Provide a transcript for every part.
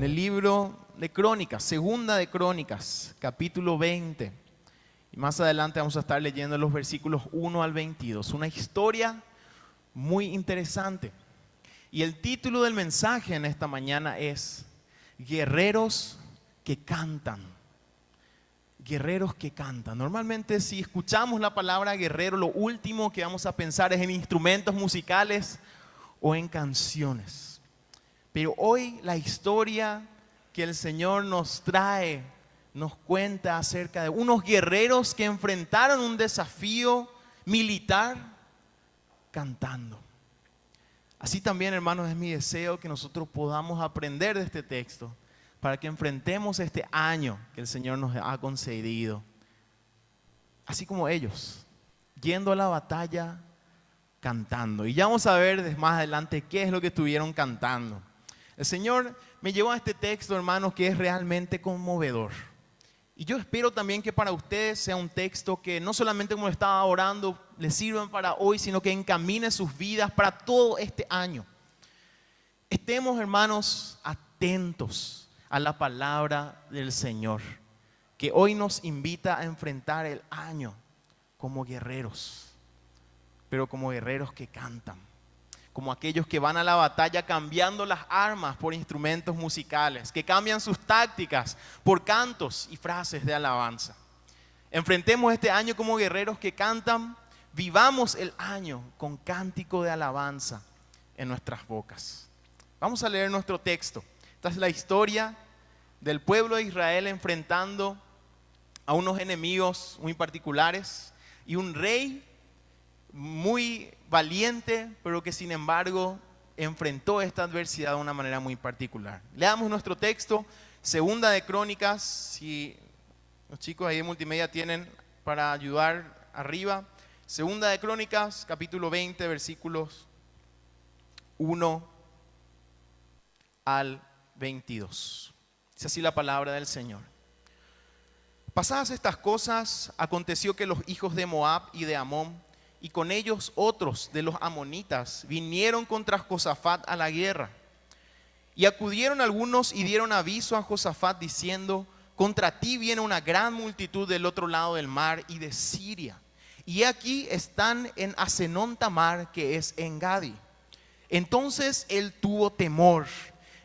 el libro de Crónicas, segunda de Crónicas, capítulo 20. Y más adelante vamos a estar leyendo los versículos 1 al 22. Una historia muy interesante. Y el título del mensaje en esta mañana es Guerreros que cantan. Guerreros que cantan. Normalmente si escuchamos la palabra guerrero, lo último que vamos a pensar es en instrumentos musicales o en canciones. Pero hoy la historia que el Señor nos trae, nos cuenta acerca de unos guerreros que enfrentaron un desafío militar cantando. Así también, hermanos, es mi deseo que nosotros podamos aprender de este texto para que enfrentemos este año que el Señor nos ha concedido. Así como ellos, yendo a la batalla cantando. Y ya vamos a ver más adelante qué es lo que estuvieron cantando. El Señor me llevó a este texto, hermanos, que es realmente conmovedor. Y yo espero también que para ustedes sea un texto que no solamente como estaba orando, les sirvan para hoy, sino que encamine sus vidas para todo este año. Estemos, hermanos, atentos a la palabra del Señor, que hoy nos invita a enfrentar el año como guerreros, pero como guerreros que cantan. Como aquellos que van a la batalla cambiando las armas por instrumentos musicales, que cambian sus tácticas por cantos y frases de alabanza. Enfrentemos este año como guerreros que cantan, vivamos el año con cántico de alabanza en nuestras bocas. Vamos a leer nuestro texto. Esta es la historia del pueblo de Israel enfrentando a unos enemigos muy particulares y un rey muy valiente, pero que sin embargo enfrentó esta adversidad de una manera muy particular. Leamos nuestro texto, segunda de Crónicas, si los chicos ahí de multimedia tienen para ayudar arriba. Segunda de Crónicas, capítulo 20, versículos 1 al 22. Dice así la palabra del Señor. Pasadas estas cosas, aconteció que los hijos de Moab y de Amón, y con ellos otros de los amonitas, vinieron contra Josafat a la guerra. Y acudieron algunos y dieron aviso a Josafat diciendo: contra ti viene una gran multitud del otro lado del mar y de Siria. Y aquí están en Hasenón Tamar, que es en Gadi. Entonces él tuvo temor,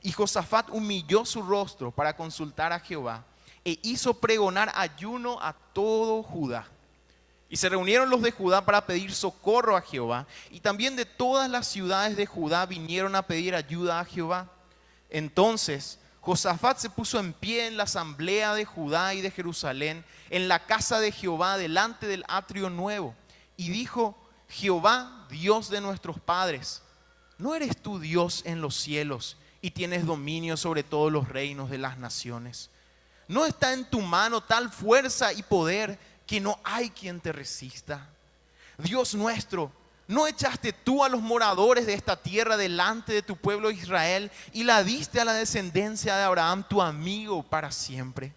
y Josafat humilló su rostro para consultar a Jehová, e hizo pregonar ayuno a todo Judá. Y se reunieron los de Judá para pedir socorro a Jehová. Y también de todas las ciudades de Judá vinieron a pedir ayuda a Jehová. Entonces Josafat se puso en pie en la asamblea de Judá y de Jerusalén, en la casa de Jehová, delante del atrio nuevo. Y dijo: Jehová, Dios de nuestros padres, ¿no eres tú Dios en los cielos y tienes dominio sobre todos los reinos de las naciones? ¿No está en tu mano tal fuerza y poder que no hay quien te resista? Dios nuestro, ¿no echaste tú a los moradores de esta tierra delante de tu pueblo Israel y la diste a la descendencia de Abraham, tu amigo, para siempre?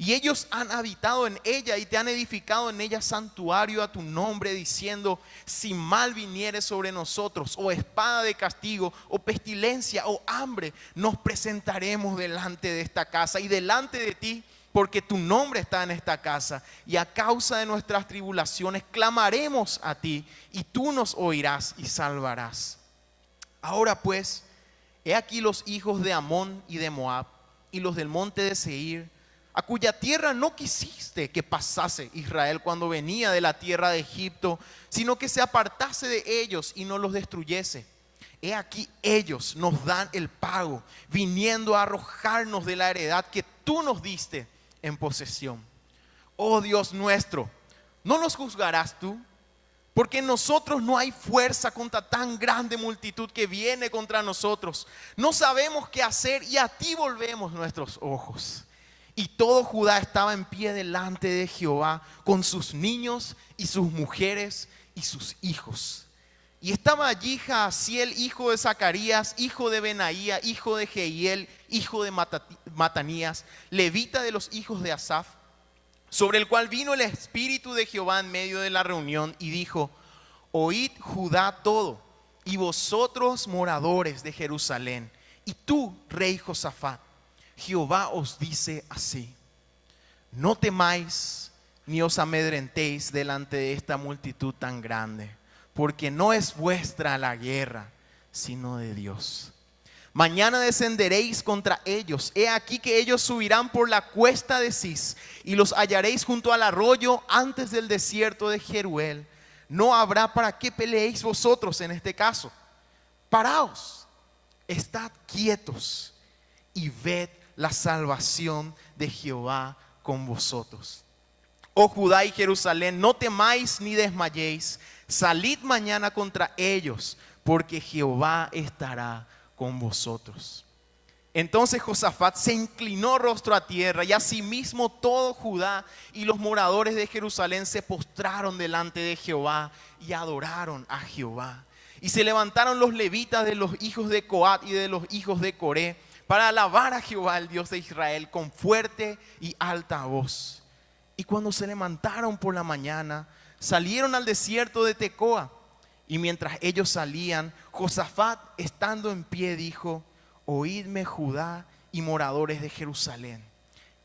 Y ellos han habitado en ella y te han edificado en ella santuario a tu nombre, diciendo: si mal viniere sobre nosotros, o espada de castigo, o pestilencia, o hambre, nos presentaremos delante de esta casa y delante de ti, porque tu nombre está en esta casa, y a causa de nuestras tribulaciones clamaremos a ti, y tú nos oirás y salvarás. Ahora pues, he aquí los hijos de Amón y de Moab, y los del monte de Seir, a cuya tierra no quisiste que pasase Israel cuando venía de la tierra de Egipto, sino que se apartase de ellos y no los destruyese. He aquí ellos nos dan el pago, viniendo a arrojarnos de la heredad que tú nos diste en posesión. Oh Dios nuestro, ¿no nos juzgarás tú? Porque en nosotros no hay fuerza contra tan grande multitud que viene contra nosotros. No sabemos qué hacer y a ti volvemos nuestros ojos. Y todo Judá estaba en pie delante de Jehová, con sus niños y sus mujeres y sus hijos. Y estaba allí Jaasiel, hijo de Zacarías, hijo de Benaía, hijo de Jehiel, hijo de Matanías, levita de los hijos de Asaf, sobre el cual vino el Espíritu de Jehová en medio de la reunión y dijo: oíd Judá todo, y vosotros moradores de Jerusalén, y tú, rey Josafat, Jehová os dice así: no temáis ni os amedrentéis delante de esta multitud tan grande, porque no es vuestra la guerra, sino de Dios. Mañana descenderéis contra ellos. He aquí que ellos subirán por la cuesta de Cis, y los hallaréis junto al arroyo antes del desierto de Jeruel. No habrá para qué peleéis vosotros en este caso. Paraos, estad quietos y ved la salvación de Jehová con vosotros. Oh Judá y Jerusalén, no temáis ni desmayéis. Salid mañana contra ellos, porque Jehová estará con vosotros. Entonces Josafat se inclinó rostro a tierra, y asimismo todo Judá y los moradores de Jerusalén se postraron delante de Jehová y adoraron a Jehová. Y se levantaron los levitas de los hijos de Coat y de los hijos de Coré para alabar a Jehová, el Dios de Israel, con fuerte y alta voz. Y cuando se levantaron por la mañana, salieron al desierto de Tecoa. Y mientras ellos salían, Josafat, estando en pie, dijo: oídme, Judá y moradores de Jerusalén,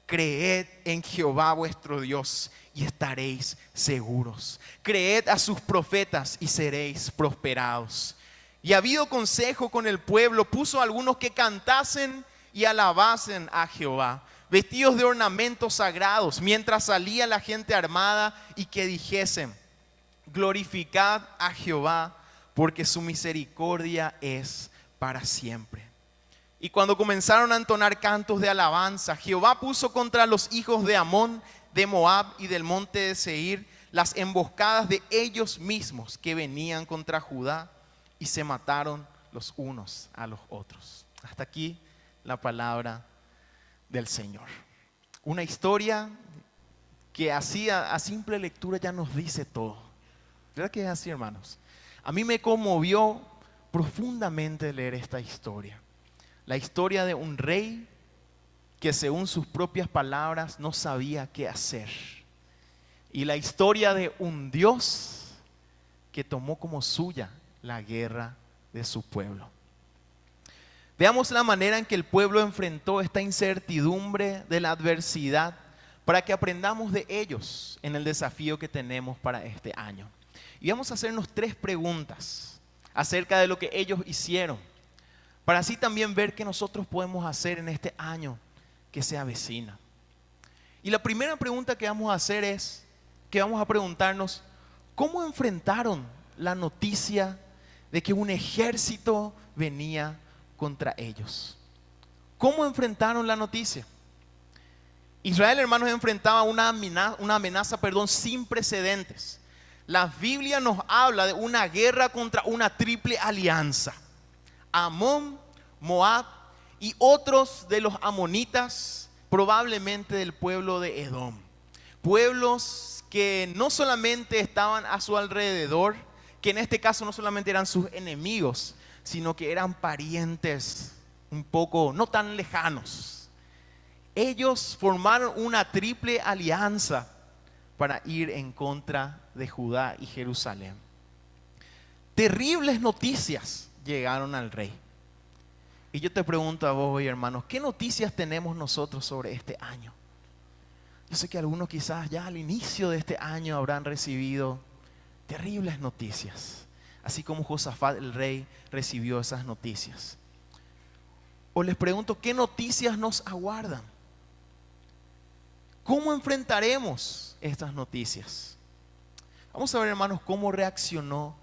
creed en Jehová vuestro Dios y estaréis seguros. Creed a sus profetas y seréis prosperados. Y habido consejo con el pueblo, puso a algunos que cantasen y alabasen a Jehová, vestidos de ornamentos sagrados, mientras salía la gente armada, y que dijesen: glorificad a Jehová, porque su misericordia es para siempre. Y cuando comenzaron a entonar cantos de alabanza, Jehová puso contra los hijos de Amón, de Moab y del monte de Seir las emboscadas de ellos mismos que venían contra Judá, y se mataron los unos a los otros. Hasta aquí la palabra del Señor. Una historia que así a simple lectura ya nos dice todo. ¿Verdad que es así, hermanos? A mí me conmovió profundamente leer esta historia. La historia de un rey que, según sus propias palabras, no sabía qué hacer. Y la historia de un Dios que tomó como suya la guerra de su pueblo. Veamos la manera en que el pueblo enfrentó esta incertidumbre de la adversidad, para que aprendamos de ellos en el desafío que tenemos para este año. Y vamos a hacernos 3 preguntas acerca de lo que ellos hicieron, para así también ver qué nosotros podemos hacer en este año que se avecina. Y la primera pregunta que vamos a hacer es que vamos a preguntarnos: ¿cómo enfrentaron la noticia de que un ejército venía contra ellos? ¿Cómo enfrentaron la noticia? Israel, hermanos, enfrentaba una amenaza sin precedentes. La Biblia nos habla de una guerra contra una triple alianza: Amón, Moab y otros de los amonitas, probablemente del pueblo de Edom. Pueblos que no solamente estaban a su alrededor, que en este caso no solamente eran sus enemigos, sino que eran parientes un poco no tan lejanos. Ellos formaron una triple alianza para ir en contra de Judá y Jerusalén. Terribles noticias llegaron al rey. Y yo te pregunto a vos hoy, hermanos, ¿qué noticias tenemos nosotros sobre este año? Yo sé que algunos quizás ya al inicio de este año habrán recibido terribles noticias, así como Josafat el rey recibió esas noticias. O les pregunto, ¿qué noticias nos aguardan? ¿Cómo enfrentaremos estas noticias? Vamos a ver, hermanos, cómo reaccionó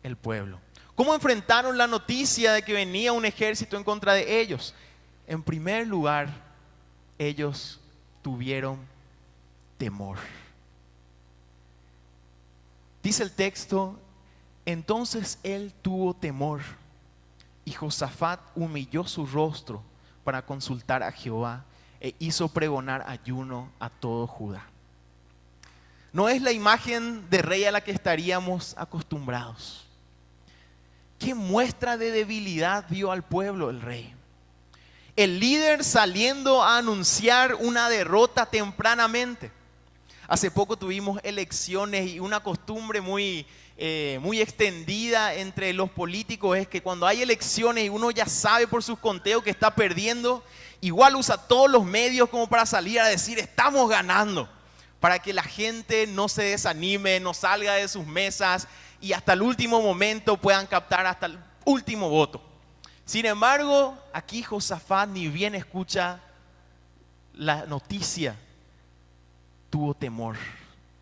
el pueblo. ¿Cómo enfrentaron la noticia de que venía un ejército en contra de ellos? En primer lugar, ellos tuvieron temor. Dice el texto: entonces él tuvo temor, y Josafat humilló su rostro para consultar a Jehová, e hizo pregonar ayuno a todo Judá. No es la imagen de rey a la que estaríamos acostumbrados. ¿Qué muestra de debilidad dio al pueblo el rey? El líder saliendo a anunciar una derrota tempranamente. Hace poco tuvimos elecciones y una costumbre muy extendida entre los políticos es que cuando hay elecciones y uno ya sabe por sus conteos que está perdiendo, igual usa todos los medios como para salir a decir estamos ganando, para que la gente no se desanime, no salga de sus mesas y hasta el último momento puedan captar hasta el último voto. Sin embargo, aquí Josafat ni bien escucha la noticia, tuvo temor.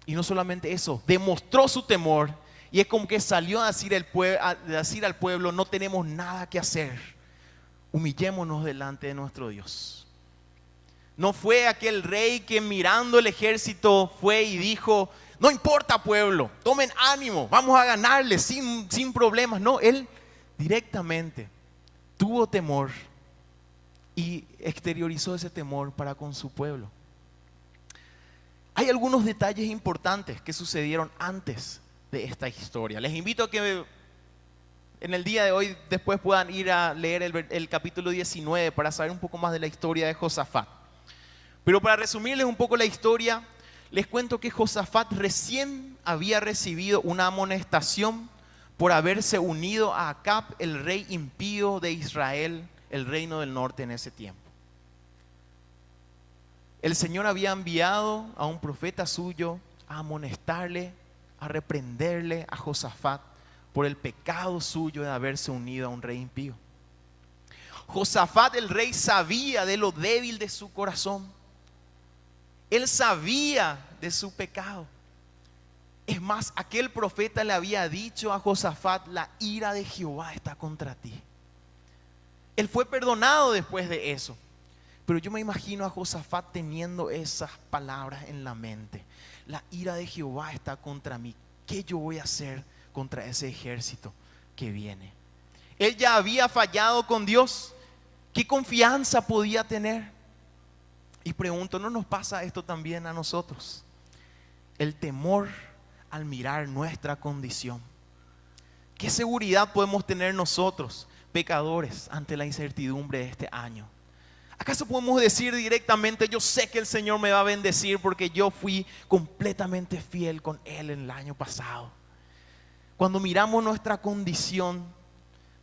Y no solamente eso, demostró su temor. Y es como que salió a decir al pueblo, no tenemos nada que hacer. Humillémonos delante de nuestro Dios. No fue aquel rey que mirando el ejército fue y dijo, no importa pueblo, tomen ánimo, vamos a ganarle sin problemas. No, él directamente tuvo temor y exteriorizó ese temor para con su pueblo. Hay algunos detalles importantes que sucedieron antes de esta historia. Les invito a que en el día de hoy después puedan ir a leer el capítulo 19 para saber un poco más de la historia de Josafat. Pero para resumirles un poco la historia, les cuento que Josafat recién había recibido una amonestación por haberse unido a Acab, el rey impío de Israel, el reino del norte en ese tiempo. El Señor había enviado a un profeta suyo a amonestarle, a reprenderle a Josafat por el pecado suyo de haberse unido a un rey impío. Josafat, el rey, sabía de lo débil de su corazón. Él sabía de su pecado. Es más, aquel profeta le había dicho a Josafat, la ira de Jehová está contra ti. Él fue perdonado después de eso. Pero yo me imagino a Josafat teniendo esas palabras en la mente. La ira de Jehová está contra mí. ¿Qué yo voy a hacer contra ese ejército que viene? Él ya había fallado con Dios. ¿Qué confianza podía tener? Y pregunto, ¿no nos pasa esto también a nosotros? El temor al mirar nuestra condición. ¿Qué seguridad podemos tener nosotros, pecadores, ante la incertidumbre de este año? ¿Acaso podemos decir directamente, yo sé que el Señor me va a bendecir porque yo fui completamente fiel con Él en el año pasado? Cuando miramos nuestra condición,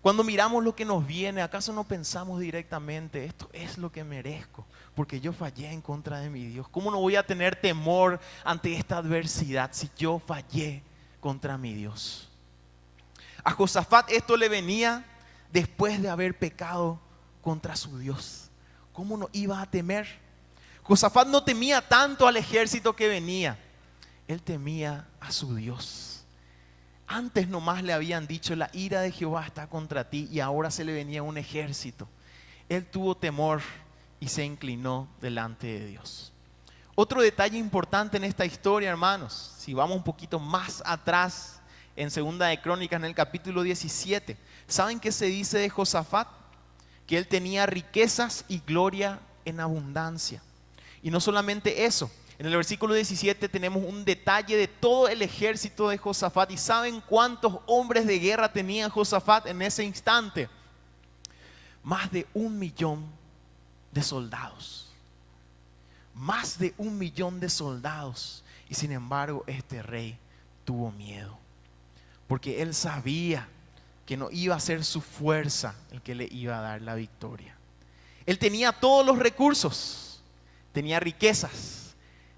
cuando miramos lo que nos viene, ¿acaso no pensamos directamente, esto es lo que merezco? Porque yo fallé en contra de mi Dios. ¿Cómo no voy a tener temor ante esta adversidad si yo fallé contra mi Dios? A Josafat esto le venía después de haber pecado contra su Dios. ¿Cómo no iba a temer? Josafat no temía tanto al ejército que venía. Él temía a su Dios. Antes nomás le habían dicho, la ira de Jehová está contra ti, y ahora se le venía un ejército. Él tuvo temor y se inclinó delante de Dios. Otro detalle importante en esta historia, hermanos, si vamos un poquito más atrás, en Segunda de Crónicas, en el capítulo 17, ¿saben qué se dice de Josafat? Que él tenía riquezas y gloria en abundancia. Y no solamente eso, en el versículo 17 tenemos un detalle de todo el ejército de Josafat. ¿Y saben cuántos hombres de guerra tenía Josafat en ese instante? Más de 1.000.000 de soldados. Más de 1.000.000 de soldados. Y sin embargo este rey tuvo miedo, porque él sabía que no iba a ser su fuerza el que le iba a dar la victoria. Él tenía todos los recursos, tenía riquezas,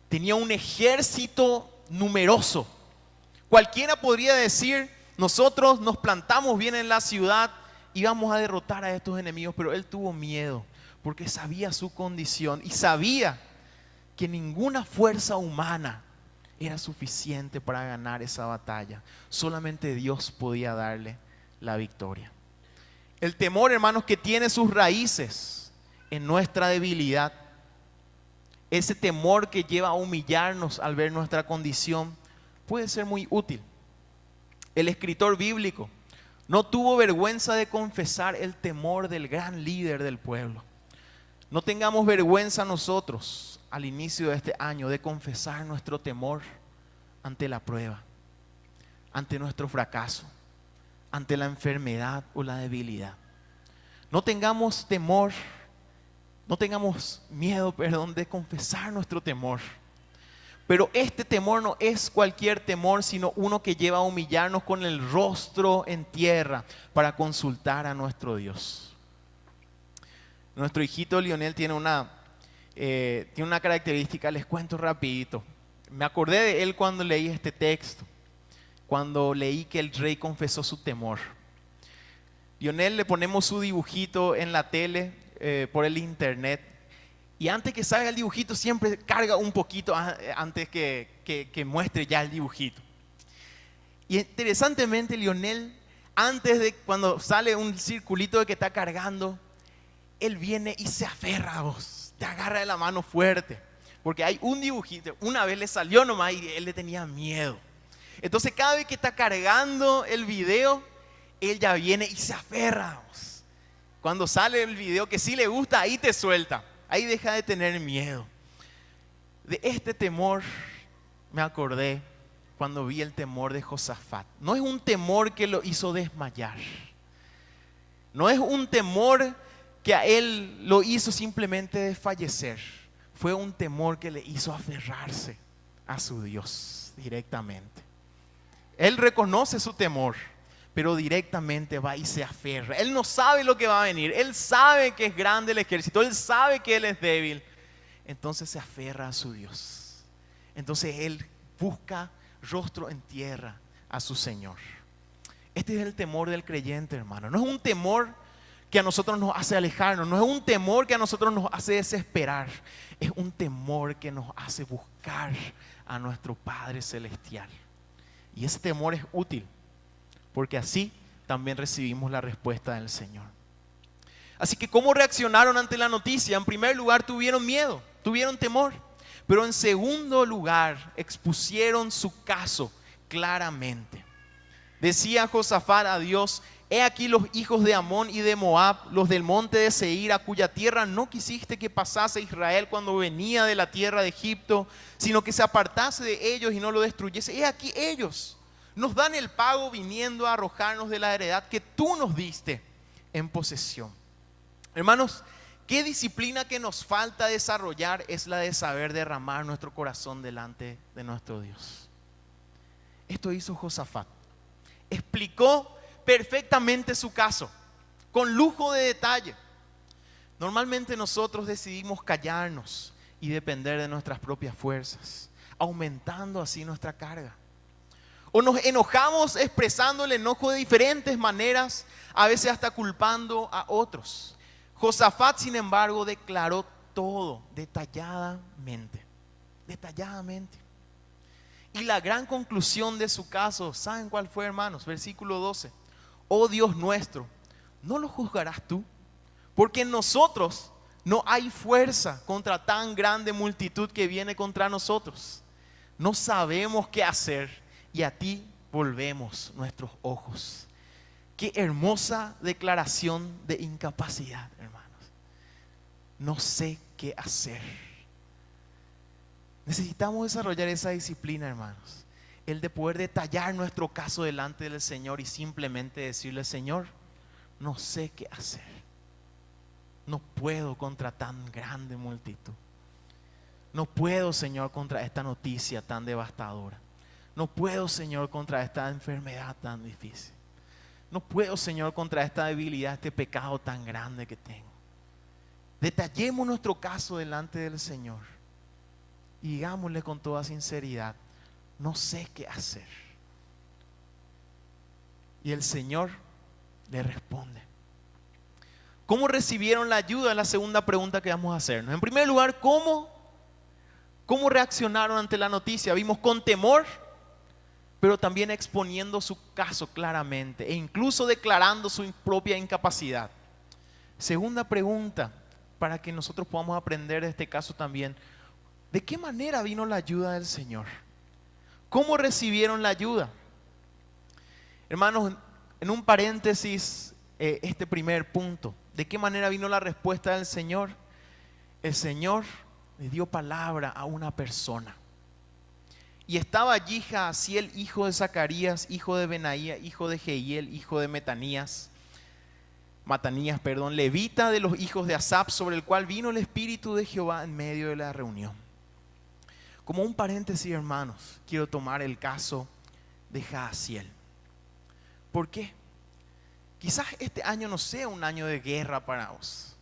tenía un ejército numeroso. Cualquiera podría decir, nosotros nos plantamos bien en la ciudad y vamos a derrotar a estos enemigos, pero él tuvo miedo porque sabía su condición y sabía que ninguna fuerza humana era suficiente para ganar esa batalla. Solamente Dios podía darle la victoria. El temor, hermanos, que tiene sus raíces en nuestra debilidad, ese temor que lleva a humillarnos al ver nuestra condición, puede ser muy útil. El escritor bíblico no tuvo vergüenza de confesar el temor del gran líder del pueblo. No tengamos vergüenza nosotros al inicio de este año de confesar nuestro temor ante la prueba, ante nuestro fracaso, ante la enfermedad o la debilidad. No tengamos temor, no tengamos miedo, de confesar nuestro temor. Pero este temor no es cualquier temor, sino uno que lleva a humillarnos con el rostro en tierra para consultar a nuestro Dios. Nuestro hijito Lionel tiene una característica, les cuento rapidito. Me acordé de él cuando leí este texto, cuando leí que el rey confesó su temor. Lionel le ponemos su dibujito en la tele por el internet y antes que salga el dibujito siempre carga un poquito antes que muestre ya el dibujito. Y interesantemente Lionel, antes de cuando sale un circulito de que está cargando, él viene y se aferra a vos, te agarra de la mano fuerte. Porque hay un dibujito, una vez le salió nomás y él le tenía miedo. Entonces cada vez que está cargando el video, él ya viene y se aferra. Cuando sale el video que sí le gusta, ahí te suelta. Ahí deja de tener miedo. De este temor me acordé cuando vi el temor de Josafat. No es un temor que lo hizo desmayar. No es un temor que a él lo hizo simplemente desfallecer. Fue un temor que le hizo aferrarse a su Dios directamente. Él reconoce su temor, pero directamente va y se aferra. Él no sabe lo que va a venir. Él sabe que es grande el ejército. Él sabe que él es débil. Entonces se aferra a su Dios. Entonces él busca rostro en tierra a su Señor. Este es el temor del creyente, hermano. No es un temor que a nosotros nos hace alejarnos. No es un temor que a nosotros nos hace desesperar. Es un temor que nos hace buscar a nuestro Padre Celestial. Y ese temor es útil, porque así también recibimos la respuesta del Señor. Así que ¿cómo reaccionaron ante la noticia? En primer lugar tuvieron miedo, tuvieron temor. Pero en segundo lugar expusieron su caso claramente. Decía Josafat a Dios: he aquí los hijos de Amón y de Moab, los del monte de Seir, a cuya tierra no quisiste que pasase Israel cuando venía de la tierra de Egipto, sino que se apartase de ellos y no lo destruyese. He aquí ellos nos dan el pago viniendo a arrojarnos de la heredad que tú nos diste en posesión. Hermanos, qué disciplina que nos falta desarrollar es la de saber derramar nuestro corazón delante de nuestro Dios. Esto hizo Josafat. Explicó perfectamente su caso, con lujo de detalle. Normalmente nosotros decidimos callarnos y depender de nuestras propias fuerzas, aumentando así nuestra carga. O nos enojamos expresando el enojo de diferentes maneras, a veces hasta culpando a otros. Josafat, sin embargo, declaró todo detalladamente. Y la gran conclusión de su caso, ¿saben cuál fue, hermanos? Versículo 12. Oh Dios nuestro, ¿no lo juzgarás tú? Porque en nosotros no hay fuerza contra tan grande multitud que viene contra nosotros. No sabemos qué hacer y a ti volvemos nuestros ojos. Qué hermosa declaración de incapacidad, hermanos. No sé qué hacer. Necesitamos desarrollar esa disciplina, hermanos. El de poder detallar nuestro caso delante del Señor y simplemente decirle: Señor, no sé qué hacer. No puedo contra tan grande multitud. No puedo, Señor, contra esta noticia tan devastadora. No puedo, Señor, contra esta enfermedad tan difícil. No puedo, Señor, contra esta debilidad, este pecado tan grande que tengo. Detallemos nuestro caso delante del Señor y digámosle con toda sinceridad: no sé qué hacer. Y el Señor le responde. ¿Cómo recibieron la ayuda? Es la segunda pregunta que vamos a hacernos. En primer lugar, ¿cómo reaccionaron ante la noticia? Vimos con temor, pero también exponiendo su caso claramente e incluso declarando su propia incapacidad. Segunda pregunta, para que nosotros podamos aprender de este caso también: ¿de qué manera vino la ayuda del Señor? ¿Cómo recibieron la ayuda? Hermanos, en un paréntesis, este primer punto: ¿de qué manera vino la respuesta del Señor? El Señor le dio palabra a una persona. Y estaba allí Jaasiel, hijo de Zacarías, hijo de Benaía, hijo de Jehiel, hijo de Matanías, levita de los hijos de Asaph, sobre el cual vino el Espíritu de Jehová en medio de la reunión. Como un paréntesis, hermanos, quiero tomar el caso de Jaasiel. ¿Por qué? Quizás este año no sea un año de guerra para vos.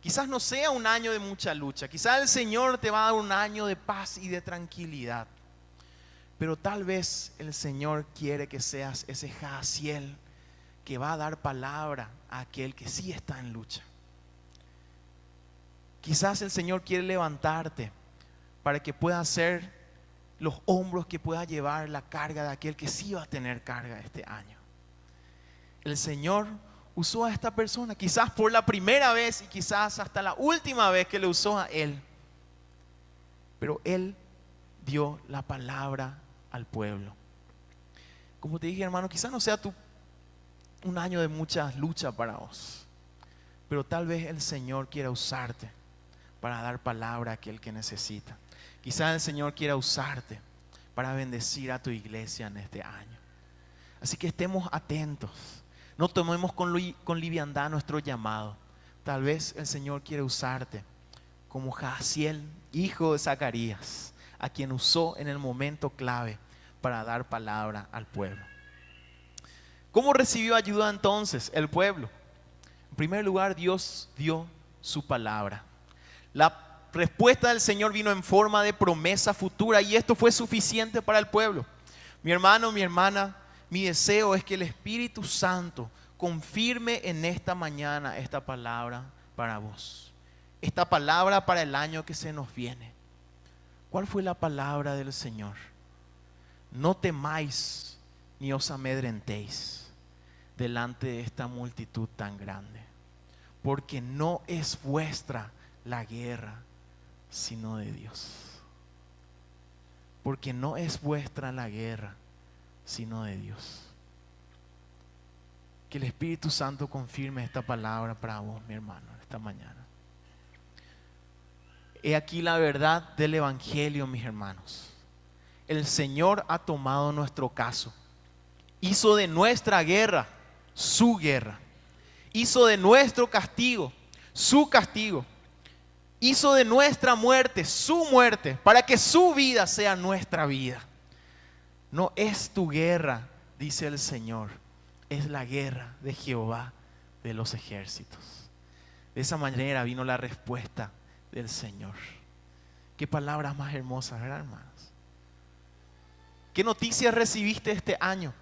Quizás no sea un año de mucha lucha. Quizás el Señor te va a dar un año de paz y de tranquilidad. Pero tal vez el Señor quiere que seas ese Jaasiel que va a dar palabra a aquel que sí está en lucha. Quizás el Señor quiere levantarte para que puedas ser los hombros que pueda llevar la carga de aquel que sí va a tener carga este año. El Señor usó a esta persona, quizás por la primera vez y quizás hasta la última vez que le usó a él. Pero él dio la palabra al pueblo. Como te dije, hermano, quizás no sea un año de mucha lucha para vos, pero tal vez el Señor quiera usarte para dar palabra a aquel que necesita. Quizás el Señor quiera usarte para bendecir a tu iglesia en este año. Así que estemos atentos. No tomemos con liviandad nuestro llamado. Tal vez el Señor quiere usarte como Jaasiel, hijo de Zacarías, a quien usó en el momento clave para dar palabra al pueblo. ¿Cómo recibió ayuda entonces el pueblo? En primer lugar, Dios dio su palabra. La respuesta del Señor vino en forma de promesa futura y esto fue suficiente para el pueblo. Mi hermano, mi hermana, mi deseo es que el Espíritu Santo confirme en esta mañana esta palabra para vos. Esta palabra para el año que se nos viene. ¿Cuál fue la palabra del Señor? No temáis ni os amedrentéis delante de esta multitud tan grande, porque no es vuestra la guerra, sino de Dios. Porque no es vuestra la guerra, sino de Dios. Que el Espíritu Santo confirme esta palabra para vos, mi hermano, esta mañana. He aquí la verdad del Evangelio, mis hermanos. El Señor ha tomado nuestro caso. Hizo de nuestra guerra su guerra. Hizo de nuestro castigo su castigo. Hizo de nuestra muerte su muerte, para que su vida sea nuestra vida. No es tu guerra, dice el Señor, es la guerra de Jehová de los ejércitos. De esa manera vino la respuesta del Señor. Qué palabras más hermosas, ¿verdad, hermanos? ¿Qué noticias recibiste este año?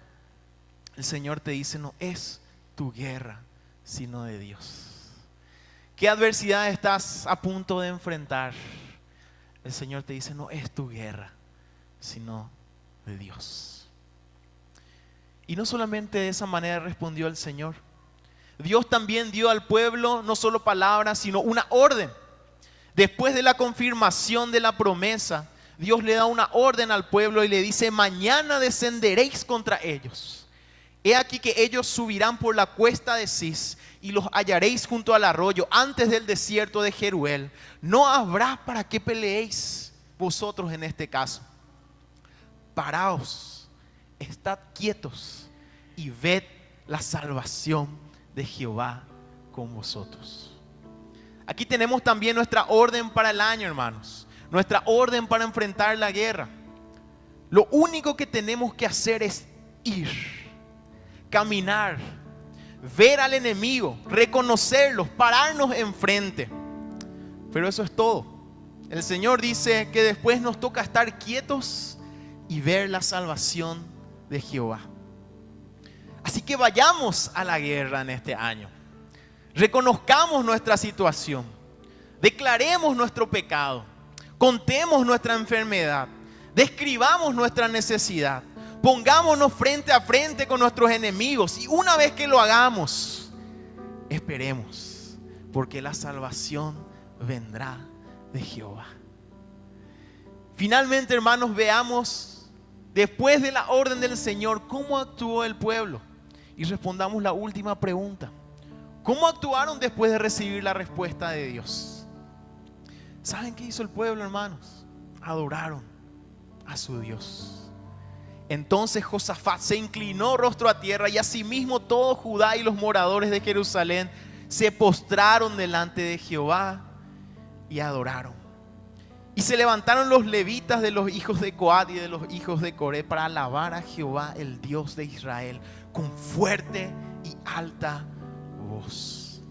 El Señor te dice, no es tu guerra, sino de Dios. ¿Qué adversidad estás a punto de enfrentar? El Señor te dice, no es tu guerra, sino de Dios. Y no solamente de esa manera respondió el Señor. Dios también dio al pueblo no solo palabras, sino una orden. Después de la confirmación de la promesa, Dios le da una orden al pueblo y le dice, mañana descenderéis contra ellos. He aquí que ellos subirán por la cuesta de Cis y los hallaréis junto al arroyo, antes del desierto de Jeruel. No habrá para qué peleéis vosotros en este caso. Paraos, estad quietos y ved la salvación de Jehová con vosotros. Aquí tenemos también nuestra orden para el año, hermanos. Nuestra orden para enfrentar la guerra. Lo único que tenemos que hacer es ir. Caminar, ver al enemigo, reconocerlos, pararnos enfrente. Pero eso es todo. El Señor dice que después nos toca estar quietos y ver la salvación de Jehová. Así que vayamos a la guerra en este año. Reconozcamos nuestra situación. Declaremos nuestro pecado. Contemos nuestra enfermedad. Describamos nuestra necesidad. Pongámonos frente a frente con nuestros enemigos y una vez que lo hagamos, esperemos, porque la salvación vendrá de Jehová. Finalmente, hermanos, veamos después de la orden del Señor cómo actuó el pueblo y respondamos la última pregunta: ¿cómo actuaron después de recibir la respuesta de Dios? ¿Saben qué hizo el pueblo, hermanos? Adoraron a su Dios. Entonces Josafat se inclinó rostro a tierra y asimismo todo Judá y los moradores de Jerusalén se postraron delante de Jehová y adoraron. Y se levantaron los levitas de los hijos de Coat y de los hijos de Coré para alabar a Jehová, el Dios de Israel, con fuerte y alta voz.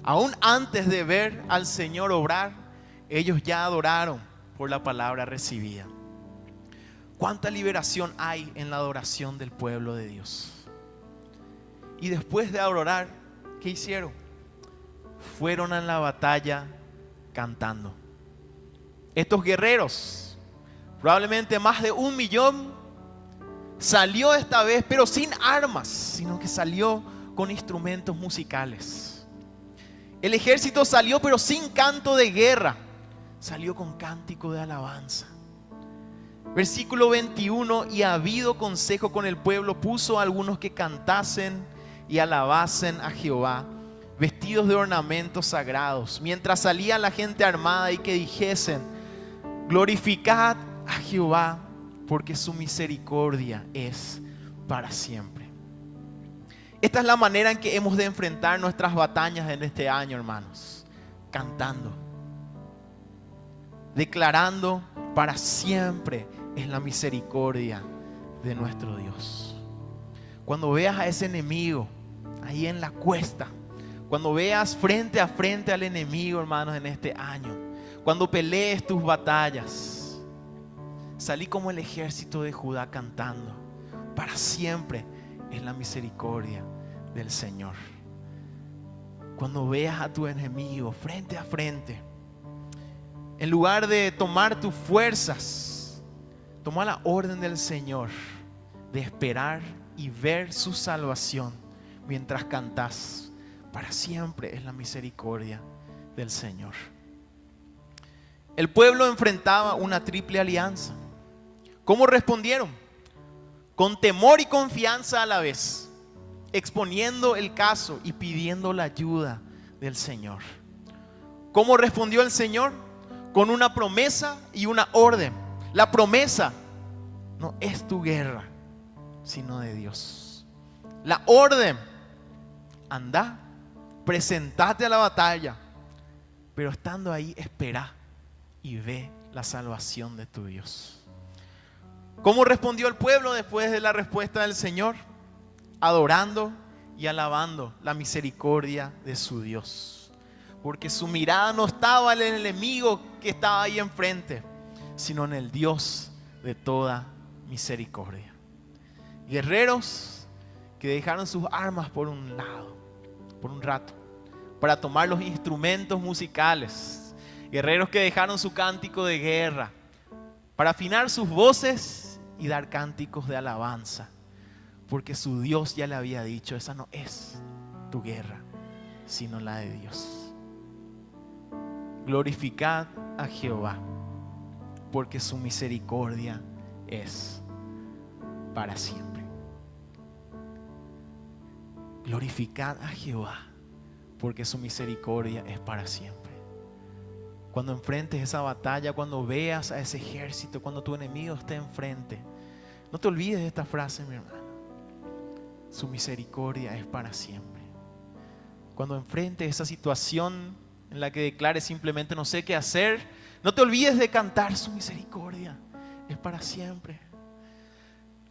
Aún antes de ver al Señor obrar, ellos ya adoraron por la palabra recibida. ¿Cuánta liberación hay en la adoración del pueblo de Dios? Y después de adorar, ¿qué hicieron? Fueron a la batalla cantando. Estos guerreros, probablemente más de 1 millón, salió esta vez, pero sin armas, sino que salió con instrumentos musicales. El ejército salió, pero sin canto de guerra, salió con cántico de alabanza. Versículo 21, y habido consejo con el pueblo, puso a algunos que cantasen y alabasen a Jehová, vestidos de ornamentos sagrados, mientras salía la gente armada, y que dijesen: glorificad a Jehová, porque su misericordia es para siempre. Esta es la manera en que hemos de enfrentar nuestras batallas en este año, hermanos. Cantando, declarando: para siempre es la misericordia de nuestro Dios. Cuando veas a ese enemigo ahí en la cuesta, cuando veas frente a frente al enemigo, hermanos, en este año, cuando pelees tus batallas, salí como el ejército de Judá cantando: para siempre es la misericordia del Señor. Cuando veas a tu enemigo frente a frente, en lugar de tomar tus fuerzas, toma la orden del Señor de esperar y ver su salvación mientras cantas: para siempre es la misericordia del Señor. El pueblo enfrentaba una triple alianza. ¿Cómo respondieron? Con temor y confianza a la vez, exponiendo el caso y pidiendo la ayuda del Señor. ¿Cómo respondió el Señor? Con una promesa y una orden. La promesa: no es tu guerra, sino de Dios. La orden: anda, presentate a la batalla, pero estando ahí, espera y ve la salvación de tu Dios. ¿Cómo respondió el pueblo después de la respuesta del Señor? Adorando y alabando la misericordia de su Dios, porque su mirada no estaba en el enemigo que estaba ahí enfrente, sino en el Dios de toda misericordia. Guerreros que dejaron sus armas por un lado, por un rato, para tomar los instrumentos musicales. Guerreros que dejaron su cántico de guerra para afinar sus voces y dar cánticos de alabanza, porque su Dios ya le había dicho: esa no es tu guerra, sino la de Dios. Glorificad a Jehová, porque su misericordia es para siempre. Glorificad a Jehová, porque su misericordia es para siempre. Cuando enfrentes esa batalla, cuando veas a ese ejército, cuando tu enemigo esté enfrente, no te olvides de esta frase, mi hermano: su misericordia es para siempre. Cuando enfrentes esa situación en la que declares simplemente no sé qué hacer, no te olvides de cantar: su misericordia es para siempre.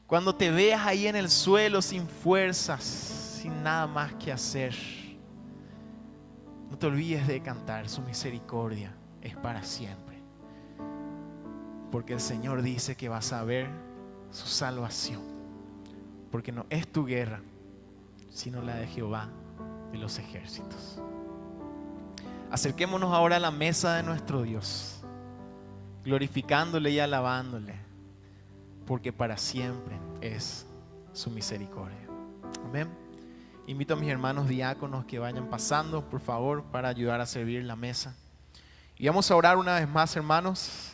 Cuando te veas ahí en el suelo sin fuerzas, sin nada más que hacer, no te olvides de cantar: su misericordia es para siempre. Porque el Señor dice que vas a ver su salvación, porque no es tu guerra, sino la de Jehová de los ejércitos. Acerquémonos ahora a la mesa de nuestro Dios, glorificándole y alabándole, porque para siempre es su misericordia. Amén. Invito a mis hermanos diáconos que vayan pasando, por favor, para ayudar a servir la mesa. Y vamos a orar una vez más, hermanos,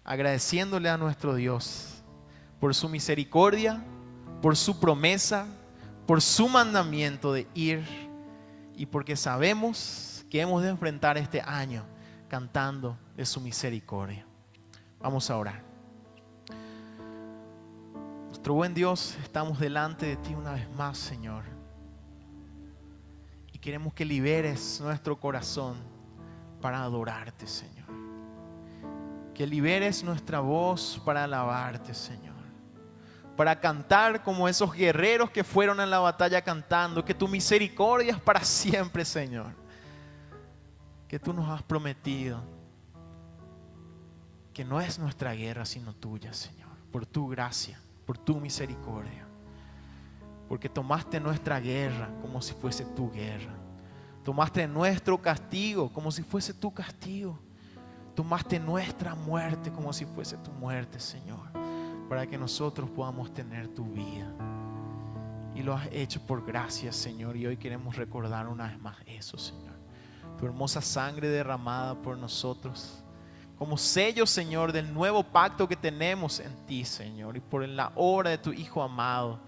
agradeciéndole a nuestro Dios por su misericordia, por su promesa, por su mandamiento de ir, y porque sabemos que hemos de enfrentar este año cantando de su misericordia. Vamos a orar. Nuestro buen Dios, estamos delante de ti una vez más, Señor, y queremos que liberes nuestro corazón para adorarte, Señor. Que liberes nuestra voz para alabarte, Señor. Para cantar como esos guerreros que fueron a la batalla cantando. Que tu misericordia es para siempre, Señor. Que tú nos has prometido que no es nuestra guerra sino tuya, Señor. Por tu gracia, por tu misericordia. Porque tomaste nuestra guerra como si fuese tu guerra. Tomaste nuestro castigo como si fuese tu castigo. Tomaste nuestra muerte como si fuese tu muerte, Señor, para que nosotros podamos tener tu vida. Y lo has hecho por gracia, Señor, y hoy queremos recordar una vez más eso, Señor. Tu hermosa sangre derramada por nosotros, como sello, Señor, del nuevo pacto que tenemos en ti, Señor, y por la obra de tu Hijo amado.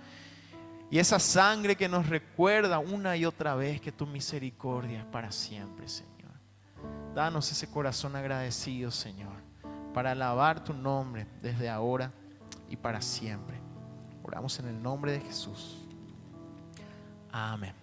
Y esa sangre que nos recuerda una y otra vez que tu misericordia es para siempre, Señor. Danos ese corazón agradecido, Señor, para alabar tu nombre desde ahora y para siempre. Oramos en el nombre de Jesús. Amén.